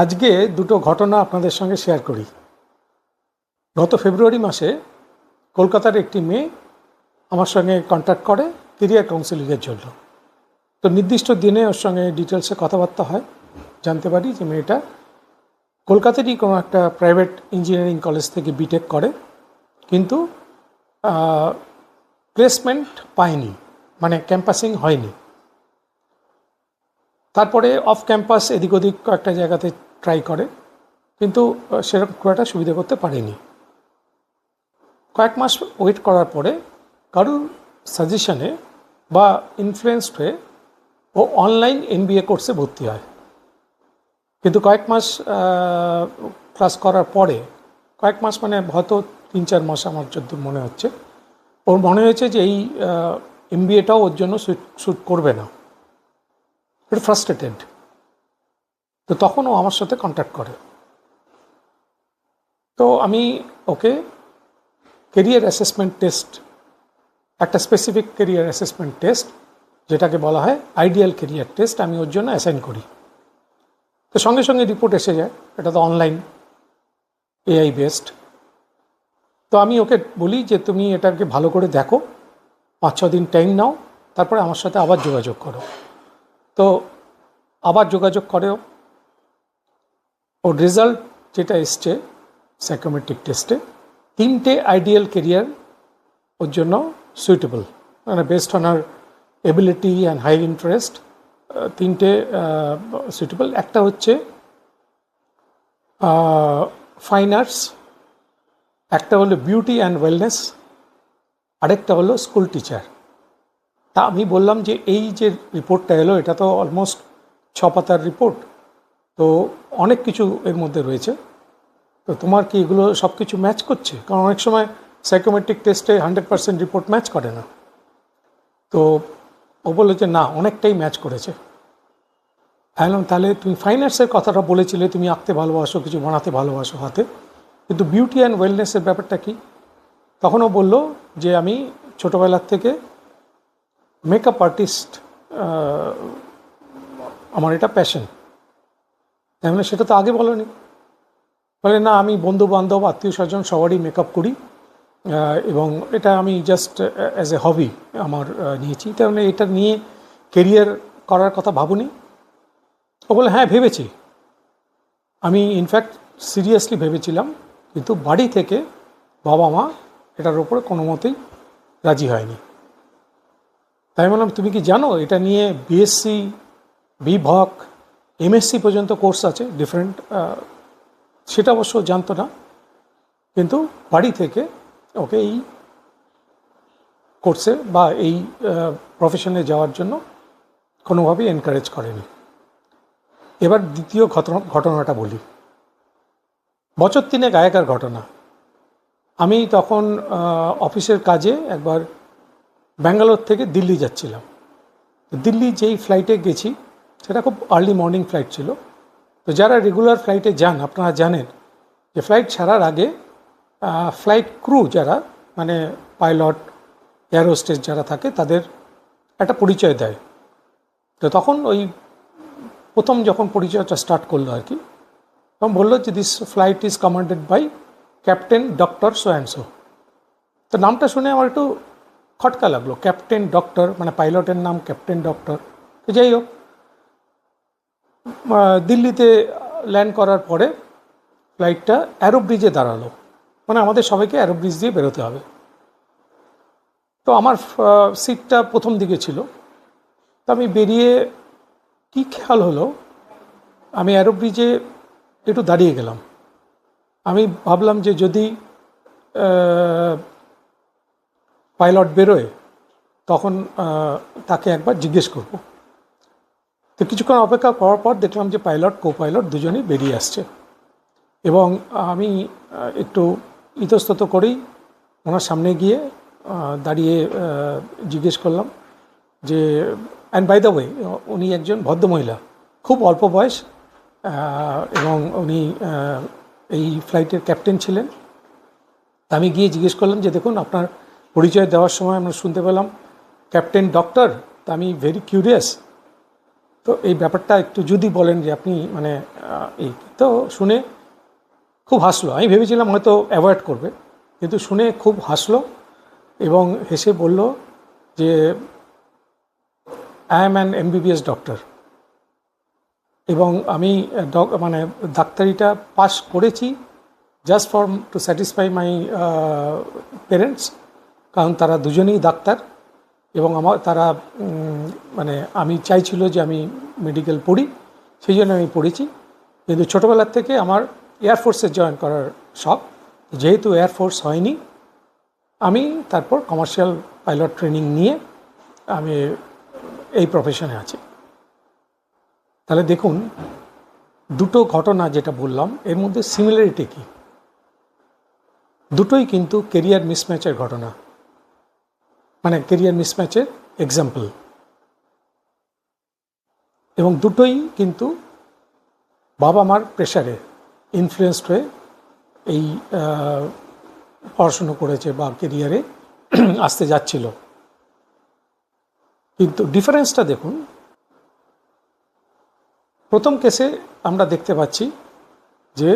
আজকে দুটো ঘটনা আপনাদের সঙ্গে শেয়ার করি। গত ফেব্রুয়ারি মাসে কলকাতার একটি মেয়ে আমার সঙ্গে কন্ট্যাক্ট করে কেরিয়ার কাউন্সেলিংয়ের জন্য। তো নির্দিষ্ট দিনে ওর সঙ্গে ডিটেলসে কথাবার্তা হয়। জানতে পারি যে মেয়েটা কলকাতারই কোনো একটা প্রাইভেট ইঞ্জিনিয়ারিং কলেজ থেকে বিটেক করে, কিন্তু প্লেসমেন্ট পায়নি, মানে ক্যাম্পাসিং হয়নি। তারপরে অফ ক্যাম্পাস এদিক ওদিক কয়েকটা জায়গাতে ট্রাই করে, কিন্তু সেরকম খুব একটা সুবিধা করতে পারেনি। কয়েক মাস ওয়েট করার পরে কারুর সাজেশনে বা ইনফ্লুয়েন্সড হয়ে ও অনলাইন MBA কোর্সে ভর্তি হয়। কিন্তু কয়েক মাস ক্লাস করার পরে, কয়েক মাস মানে হয়তো 3-4 মাস আমার যদ্দূর মনে হচ্ছে, ওর মনে হয়েছে যে এই MBAটাও ওর জন্য স্যুট করবে না। একটু ফ্রাস্ট্রেটেড। তো তখন ও আমার সাথে কন্ট্যাক্ট করে। তো আমি ওকে কেরিয়ার অ্যাসেসমেন্ট টেস্ট, একটা স্পেসিফিক কেরিয়ার অ্যাসেসমেন্ট টেস্ট যেটাকে বলা হয় আইডিয়াল কেরিয়ার টেস্ট, আমি ওর জন্য অ্যাসাইন করি। তো সঙ্গে সঙ্গে রিপোর্ট এসে যায়, এটা তো অনলাইন AI বেসড। তো আমি ওকে বলি যে তুমি এটাকে ভালো করে দেখো, 5-6 দিন টাইম নাও, তারপরে আমার সাথে আবার যোগাযোগ করো। তো আবার যোগাযোগ করে। ওর রেজাল্ট যেটা এসছে সাইকোমেট্রিক টেস্টে, 3টে আইডিয়াল কেরিয়ার ওর জন্য সুইটেবল, মানে based on our ability and high interest. 3টে সুইটেবল। একটা হচ্ছে ফাইন আর্টস, একটা হলো বিউটি অ্যান্ড ওয়েলনেস, আরেকটা হলো স্কুল টিচার। তা আমি বললাম যে এই যে রিপোর্টটা এলো, এটা তো অলমোস্ট 6 পাতার রিপোর্ট, তো অনেক কিছু এর মধ্যে রয়েছে। তো তোমার কি এগুলো সব কিছু ম্যাচ করছে? কারণ অনেক সময় সাইকোমেট্রিক টেস্টে 100% রিপোর্ট ম্যাচ করে না। তো ও বললো যে না, অনেকটাই ম্যাচ করেছে। বললাম তাহলে তুমি ফাইন আর্টসের কথাটা বলেছিলে, তুমি আঁকতে ভালোবাসো, কিছু বানাতে ভালোবাসো হাতে, কিন্তু বিউটি অ্যান্ড ওয়েলনেসের ব্যাপারটা কি? তখন ও বললো যে আমি ছোটোবেলার থেকে মেকআপ আর্টিস্ট, আমার এটা প্যাশন। তাই মানে সেটা তো আগে বলোনি। বলে না, আমি বন্ধু বান্ধব আত্মীয় স্বজন সবারই মেকআপ করি, এবং এটা আমি জাস্ট অ্যাজ এ হবি আমার নিয়েছি। তার মানে এটা নিয়ে কেরিয়ার করার কথা ভাবুনি? ও বলে হ্যাঁ ভেবেছি, আমি ইনফ্যাক্ট সিরিয়াসলি ভেবেছিলাম, কিন্তু বাড়ি থেকে বাবা মা এটার ওপরে কোনো মতেই রাজি হয়নি। তাই বললাম তুমি কি জানো এটা নিয়ে BSc, BVoc, MSc পর্যন্ত কোর্স আছে ডিফারেন্ট? সেটা অবশ্য জানতো না, কিন্তু বাড়ি থেকে ওকে এই কোর্সে বা এই প্রফেশনে যাওয়ার জন্য কোনোভাবেই এনকারেজ করেনি। এবার দ্বিতীয় ঘটনাটা বলি। বছর 3 আগেকার ঘটনা। আমি তখন অফিসের কাজে একবার ব্যাঙ্গালোর থেকে দিল্লি যাচ্ছিলাম। দিল্লি যেই ফ্লাইটে গেছি সেটা খুব আর্লি মর্নিং ফ্লাইট ছিল। তো যারা রেগুলার ফ্লাইটে যান আপনারা জানেন যে ফ্লাইট ছাড়ার আগে ফ্লাইট ক্রু যারা, মানে পাইলট, এয়ার হোস্টেস যারা থাকে, তাদের একটা পরিচয় দেয়। তো তখন ওই প্রথম যখন পরিচয়টা স্টার্ট করলো আর কি, তখন বললো যে this flight is commanded by captain doctor so and so. তো নামটা শুনে আমার একটু খটকা লাগলো, ক্যাপ্টেন ডক্টর, মানে পাইলটের নাম ক্যাপ্টেন ডক্টর। তো যাই হোক, দিল্লিতে ল্যান্ড করার পরে ফ্লাইটটা অ্যারো ব্রিজে দাঁড়ালো, মানে আমাদের সবাইকে অ্যারো ব্রিজ দিয়ে বেরোতে হবে। তো আমার সিটটা প্রথম দিকে ছিল। তো আমি বেরিয়ে কি খেয়াল হলো, আমি অ্যারো ব্রিজে একটু দাঁড়িয়ে গেলাম। আমি ভাবলাম যে যদি পাইলট বেরোয় তখন তাকে একবার জিজ্ঞেস করব। তো কিছুক্ষণ অপেক্ষা করার পর দেখলাম যে পাইলট, কো পাইলট দুজনেই বেরিয়ে আসছে, এবং আমি একটু ইতস্তত করেই ওনার সামনে গিয়ে দাঁড়িয়ে জিজ্ঞেস করলাম যে, অ্যান্ড বাই দ্য ওয়ে উনি একজন ভদ্রমহিলা, খুব অল্প বয়স, এবং উনি এই ফ্লাইটের ক্যাপ্টেন ছিলেন। আমি গিয়ে জিজ্ঞেস করলাম যে দেখুন, আপনার পরিচয় দেওয়ার সময় আমরা শুনতে পেলাম ক্যাপ্টেন ডক্টর, তা আমি ভেরি কিউরিয়াস। তো তো এই ব্যাপারটা একটু যদি বলেন যে আপনি মানে এই তো শুনে খুব হাসলো। আমি ভেবেছিলাম হয়তো অ্যাভয়েড করবে, কিন্তু শুনে খুব হাসলো এবং হেসে বলল যে I am an MBBS doctor, এবং আমি মানে ডাক্তারিটা পাস করেছি just for to satisfy my parents, কারণ তারা দুজনেই ডাক্তার এবং তারা মানে আমি চাইছিল যে আমি মেডিকেল পড়ি, সেই জন্য আমি পড়েছি। কিন্তু ছোটোবেলার থেকে আমার এয়ারফোর্সে জয়েন করার শখ, যেহেতু এয়ারফোর্স হয়নি আমি তারপর কমার্শিয়াল পাইলট ট্রেনিং নিয়ে আমি এই প্রফেশনে আছি। তাহলে দেখুন দুটো ঘটনা যেটা বললাম এর মধ্যে সিমিলারিটি কী? দুটোই কিন্তু কেরিয়ার মিসম্যাচের ঘটনা, মানে কেরিয়ার মিসম্যাচের এক্সাম্পল, এবং দুটোই কিন্তু বাবা মার প্রেশারে ইনফ্লুয়েসড হয়ে এই পড়াশুনো করেছে বা কেরিয়ারে আসতে যাচ্ছিল। কিন্তু ডিফারেন্সটা দেখুন, প্রথম কেসে আমরা দেখতে পাচ্ছি যে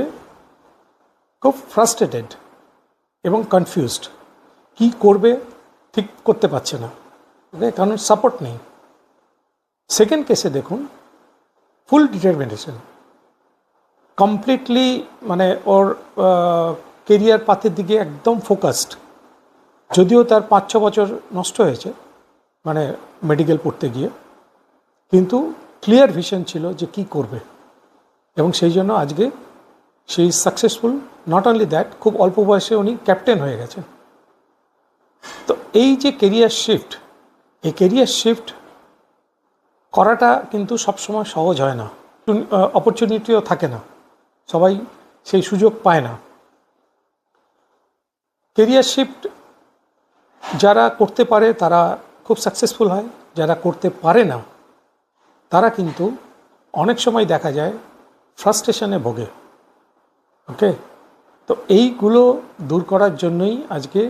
খুব ফ্রাস্ট্রেটেড এবং কনফিউজড, কি করবে ঠিক করতে পারছে না, কারণ সাপোর্ট নেই। সেকেন্ড কেসে দেখুন ফুল ডিটারমিনেশন, কমপ্লিটলি মানে ওর কেরিয়ার পাথের দিকে একদম ফোকাসড, যদিও তার 5-6 বছর নষ্ট হয়েছে মানে মেডিকেল পড়তে গিয়ে, কিন্তু ক্লিয়ার ভিশন ছিল যে কি করবে, এবং সেই জন্য আজকে সে is successful. Not only that, খুব অল্প বয়সে উনি ক্যাপ্টেন হয়ে গেছেন। তো এই যে কেরিয়ার শিফট, এই কেরিয়ার শিফট করাটা কিন্তু সবসময় সহজ হয় না, অপরচুনিটিও থাকে না, সবাই সেই সুযোগ পায় না। কেরিয়ার শিফট যারা করতে পারে তারা খুব সাকসেসফুল হয়, যারা করতে পারে না তারা কিন্তু অনেক সময় দেখা যায় ফ্রাস্ট্রেশনে ভোগে। ওকে, তো এইগুলো দূর করার জন্যই আজকে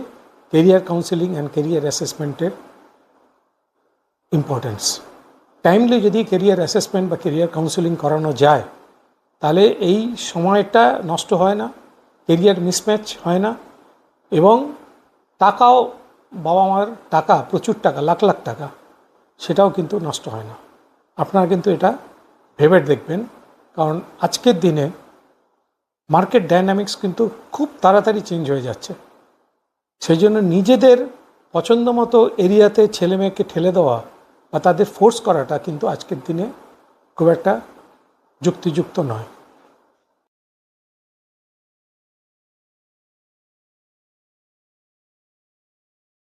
কেরিয়ার কাউন্সেলিং অ্যান্ড কেরিয়ার অ্যাসেসমেন্টের ইম্পর্টেন্স। টাইমলি যদি কেরিয়ার অ্যাসেসমেন্ট বা কেরিয়ার কাউন্সেলিং করানো যায় তাহলে এই সময়টা নষ্ট হয় না, কেরিয়ার মিসম্যাচ হয় না, এবং টাকাও, বাবা মার টাকা, প্রচুর টাকা, লাখ লাখ টাকা, সেটাও কিন্তু নষ্ট হয় না। আপনারা কিন্তু এটা ভেবে দেখবেন, কারণ আজকের দিনে মার্কেট ডায়নামিক্স কিন্তু খুব তাড়াতাড়ি চেঞ্জ হয়ে যাচ্ছে। সেই জন্য নিজেদের পছন্দ মতো এরিয়াতে ছেলে মেয়েকে ঠেলে দেওয়া বা তাদের ফোর্স করাটা কিন্তু আজকের দিনে খুব একটা যুক্তিযুক্ত নয়।